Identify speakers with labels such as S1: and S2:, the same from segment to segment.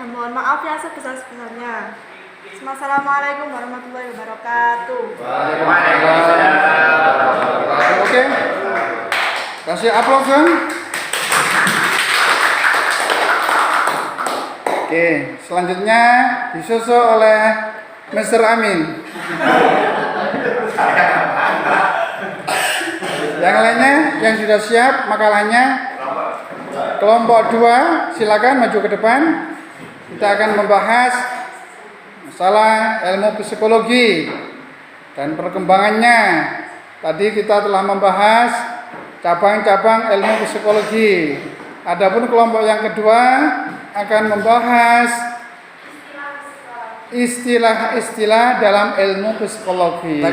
S1: Mohon maaf ya sebesar-besarnya. Assalamualaikum warahmatullahi wabarakatuh.
S2: Waalaikumsalam. Oke. Kasih aplaus kan? Oke, selanjutnya disusul oleh Mr. Amin. Yang lainnya yang sudah siap makalahnya, kelompok 2 silakan maju ke depan. Kita akan membahas masalah ilmu psikologi dan perkembangannya. Tadi kita telah membahas cabang-cabang ilmu psikologi. Adapun kelompok yang kedua akan membahas istilah-istilah dalam ilmu psikologi.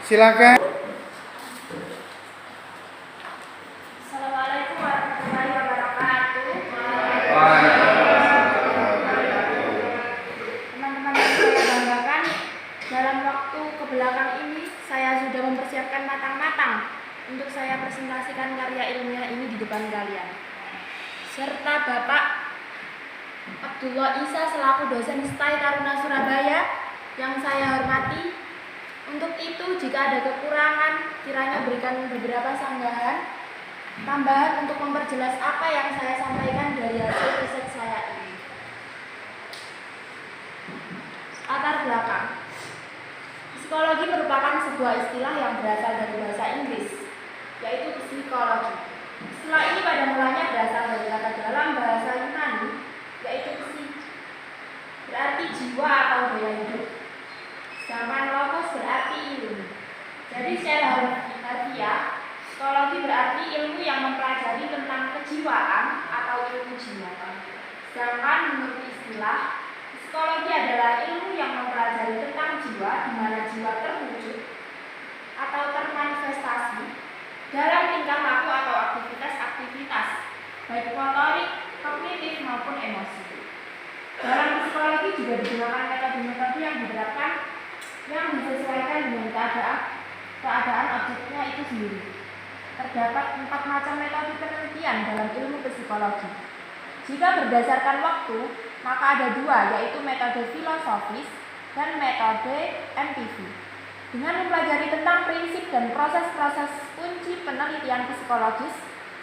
S2: Silakan.
S3: Assalamualaikum warahmatullahi wabarakatuh. Teman-teman yang saya banggakan, dalam waktu kebelakang ini saya sudah mempersiapkan matang-matang untuk saya presentasikan karya ilmiah ini di depan kalian. Serta Bapak Abdullah Isa selaku dosen STAI Taruna Surabaya yang saya hormati. Untuk itu, jika ada kekurangan, kiranya berikan beberapa sanggahan tambahan untuk memperjelas apa yang saya sampaikan dari hasil riset saya ini. Latar belakang. Psikologi merupakan sebuah istilah yang berasal dari bahasa Inggris, yaitu psikologi. Istilah ini pada mulanya berasal dari kata dalam bahasa Yunani, yaitu psi, berarti jiwa atau daya hidup. Sedangkan logos berarti ilmu. Jadi secara harfiah, psikologi berarti ilmu yang mempelajari tentang kejiwaan atau ilmu jiwa. Sedangkan menurut istilah, psikologi adalah ilmu yang mempelajari tentang jiwa, di mana jiwa terwujud atau termanifestasi dalam tingkah laku atau aktivitas-aktivitas, baik motorik, kognitif maupun emosi. Dalam psikologi juga digunakan metode-metode yang diterapkan yang disesuaikan dengan keadaan objeknya itu sendiri. Terdapat 4 macam metode penelitian dalam ilmu psikologi. Jika berdasarkan waktu, maka ada 2, yaitu metode filosofis dan metode MPV. Dengan mempelajari tentang prinsip dan proses-proses kunci penelitian psikologis,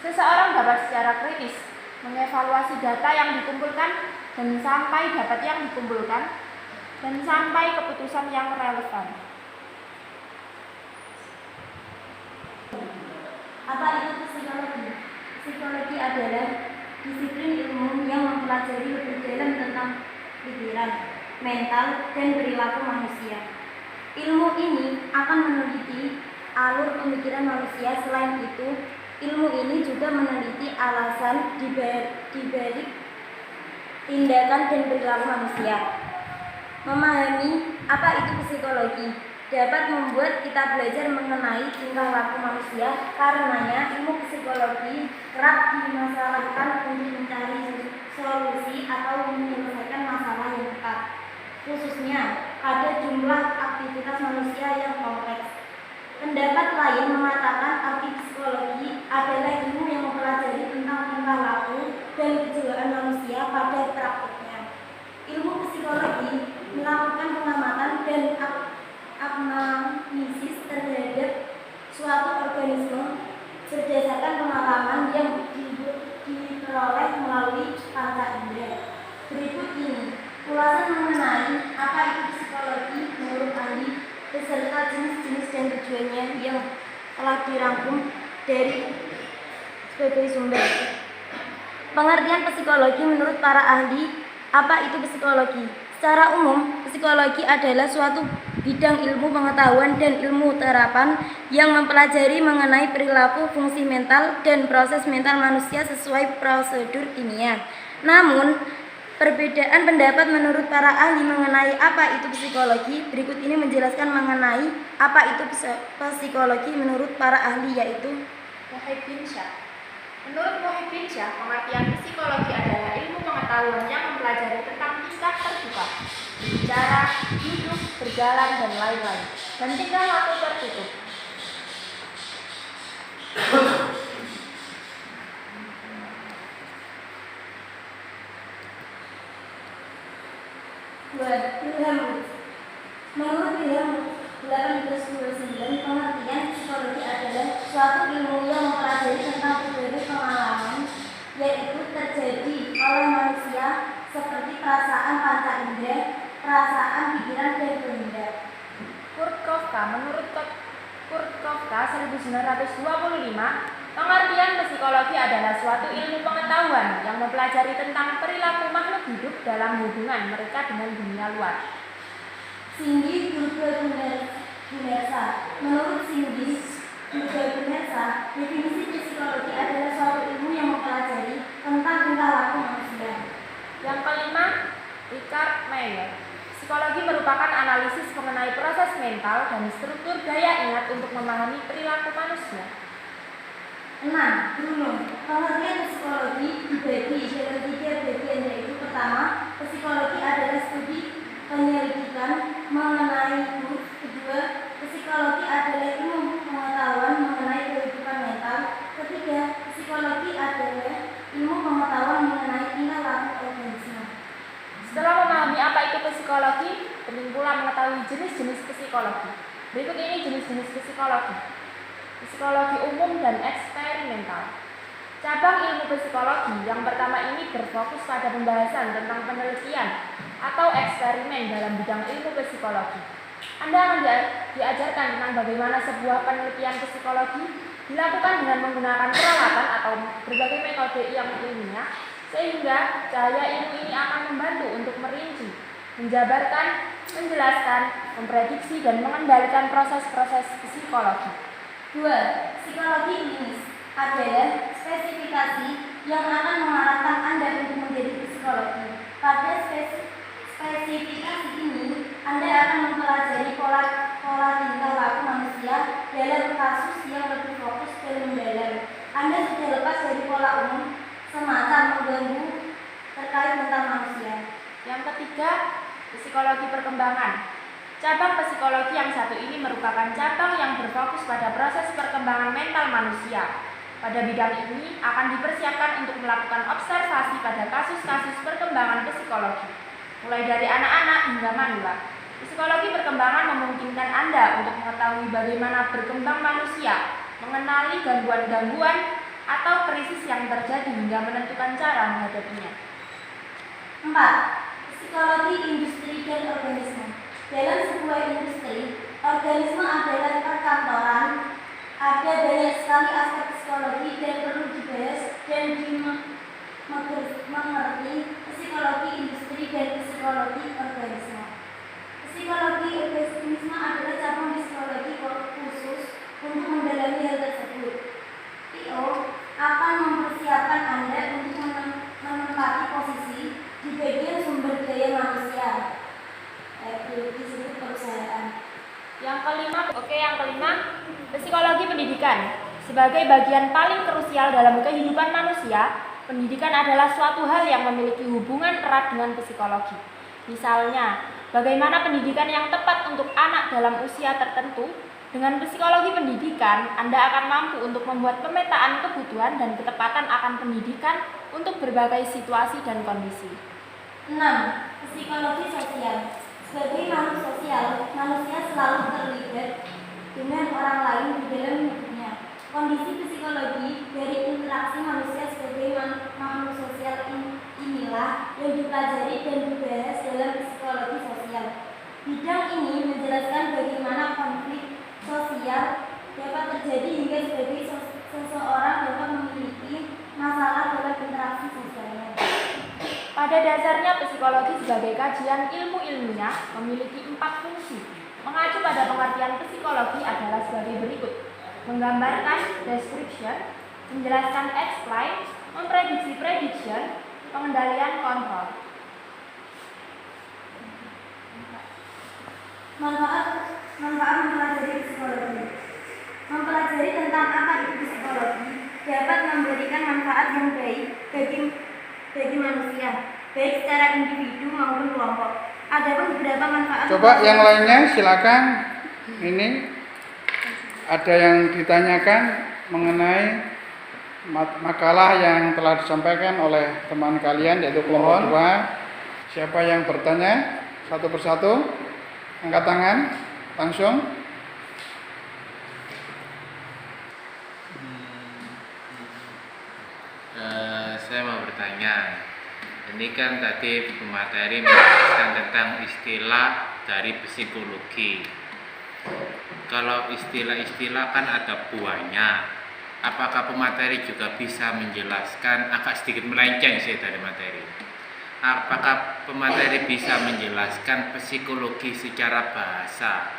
S3: seseorang dapat secara kritis mengevaluasi data yang dikumpulkan dan sampai keputusan yang relevan.
S4: Apa itu psikologi? Psikologi adalah disiplin ilmu yang mempelajari lebih dalam tentang pikiran, mental, dan perilaku manusia. Ilmu ini akan meneliti alur pemikiran manusia. Selain itu, ilmu ini juga meneliti alasan dibalik tindakan dan perilaku manusia. Memahami apa itu psikologi dapat membuat kita belajar mengenai tingkah laku manusia. Karenanya ilmu psikologi kerap dimasalahkan untuk mencari solusi atau menyelesaikan masalah yang tepat, khususnya pada jumlah aktivitas manusia yang kompleks. Pendapat lain mengatakan arti psikologi adalah ilmu yang mempelajari tentang tingkah laku dan kejiwaan manusia pada praktiknya. Ilmu psikologi melakukan pengamatan dan analisis terhadap suatu organisme berdasarkan pengalaman yang diperoleh melalui panca indera. Berikut ini ulasan mengenai apa itu psikologi menurut ahli beserta jenis-jenis dan tujuannya yang telah dirangkum dari sebagai sumber. Pengertian psikologi menurut para ahli. Apa itu psikologi? Secara umum, psikologi adalah suatu bidang ilmu pengetahuan dan ilmu terapan yang mempelajari mengenai perilaku, fungsi mental, dan proses mental manusia sesuai prosedur kimia. Namun, perbedaan pendapat menurut para ahli mengenai apa itu psikologi. Berikut ini menjelaskan mengenai apa itu psikologi menurut para ahli, yaitu
S3: Muhyiddin Syah. Menurut Muhyiddin Syah, pengertian psikologi adalah ilmu pengetahuan yang mempelajari tentang tingkah terbuka, bicara, duduk, berjalan, dan lain-lain, dan tingkah laku tertutup.
S4: perasaan, pikiran, dan kehendak.
S3: Menurut Kurt Kafka 1925, pengertian psikologi adalah suatu ilmu pengetahuan yang mempelajari tentang perilaku makhluk hidup dalam hubungan mereka dengan dunia luar.
S4: Cindy Gunersa. Menurut Cindy Gunersa, definisi psikologi adalah suatu ilmu yang mempelajari tentang tingkah laku manusia.
S3: Yang kelima, Richard Mayer. Psikologi merupakan analisis mengenai proses mental dan struktur daya ingat untuk memahami perilaku manusia.
S4: 6. Bruno. Pengertian psikologi dibagi dalam 3 bagian, yaitu pertama, psikologi adalah studi penyelidikan mengenai hidup. Kedua, psikologi adalah ilmu pengetahuan mengenai kehidupan mental. Ketiga, psikologi adalah ilmu pengetahuan mengenai tingkah laku organisme.
S3: Setelah memahami apa itu psikologi, penting pula mengetahui jenis-jenis psikologi. Berikut ini jenis-jenis psikologi. Psikologi umum dan eksperimental. Cabang ilmu psikologi yang pertama ini berfokus pada pembahasan tentang penelitian atau eksperimen dalam bidang ilmu psikologi. Anda akan diajarkan tentang bagaimana sebuah penelitian psikologi dilakukan dengan menggunakan peralatan atau berbagai metode yang ilmiah, sehingga cahaya ilmu ini akan membantu untuk merinci, menjabarkan, menjelaskan, memprediksi, dan mengendalikan proses-proses psikologi.
S4: 2. Psikologi klinis adalah spesifikasi yang akan mengarahkan Anda untuk menjadi psikologi. Pada spesifikasi ini, Anda akan mempelajari pola tingkah laku manusia dalam kasus yang lebih fokus dan mendalam. Anda sudah lepas dari pola umum semata mengganggu terkait tentang manusia.
S3: Yang ketiga, psikologi perkembangan. Cabang psikologi yang satu ini merupakan cabang yang berfokus pada proses perkembangan mental manusia. Pada bidang ini akan dipersiapkan untuk melakukan observasi pada kasus-kasus perkembangan psikologi, mulai dari anak-anak hingga manula. Psikologi perkembangan memungkinkan Anda untuk mengetahui bagaimana berkembang manusia, mengenali gangguan-gangguan atau krisis yang terjadi hingga menentukan cara menghadapinya.
S4: 4. Psikologi industri dan organisme. Dalam sebuah industri, organisme adalah perkantoran. Ada banyak sekali aspek psikologi yang perlu dibahas dan dimengerti psikologi industri dan psikologi organisme. Psikologi organisme adalah cabang psikologi khusus untuk mendalami hal tersebut. PO akan mempersiapkan Anda untuk menempati posisi di bagian sumber daya manusia, disebut perusahaan.
S3: Yang kelima, psikologi pendidikan. Sebagai bagian paling krusial dalam kehidupan manusia, pendidikan adalah suatu hal yang memiliki hubungan erat dengan psikologi. Misalnya, bagaimana pendidikan yang tepat untuk anak dalam usia tertentu. Dengan psikologi pendidikan, Anda akan mampu untuk membuat pemetaan kebutuhan dan ketepatan akan pendidikan untuk berbagai situasi dan kondisi.
S4: 6. Psikologi sosial. Sebagai makhluk sosial, manusia selalu terlibat dengan orang lain di dalam hidupnya. Kondisi psikologi dari interaksi manusia sebagai makhluk sosial inilah yang dipelajari dan dibahas dalam psikologi sosial. Bidang ini menjelaskan bagaimana konflik sosial dapat terjadi hingga seseorang dapat memiliki masalah dalam interaksi sosialnya.
S3: Pada dasarnya, psikologi sebagai kajian ilmu ilmiah memiliki 4 fungsi. Mengacu pada pengertian psikologi adalah sebagai berikut: menggambarkan description, menjelaskan explain, memprediksi prediction, pengendalian kontrol.
S4: Manfaat mempelajari psikologi. Mempelajari tentang apa itu psikologi dapat memberikan manfaat yang baik bagi manusia, baik secara individu maupun kelompok. Ada beberapa manfaat.
S2: Coba yang lainnya silakan. Ini ada yang ditanyakan mengenai makalah yang telah disampaikan oleh teman kalian, yaitu kelompok 2. Siapa yang bertanya satu persatu? Angkat tangan langsung.
S5: Saya mau bertanya, Ini kan tadi pemateri menjelaskan tentang istilah dari psikologi. Kalau istilah-istilah kan ada buahnya. Apakah pemateri juga bisa menjelaskan, agak sedikit melenceng sih dari materi. Apakah pemateri bisa menjelaskan psikologi secara bahasa?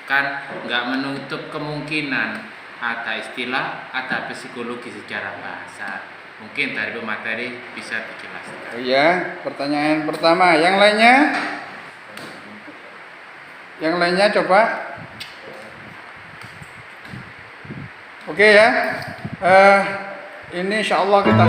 S5: Kan nggak menutup kemungkinan ada istilah, ada psikologi secara bahasa. Mungkin dari pemateri bisa dijelaskan.
S2: Oh ya, pertanyaan pertama. Yang lainnya? Yang lainnya coba. Oke ya. Ini insya Allah kita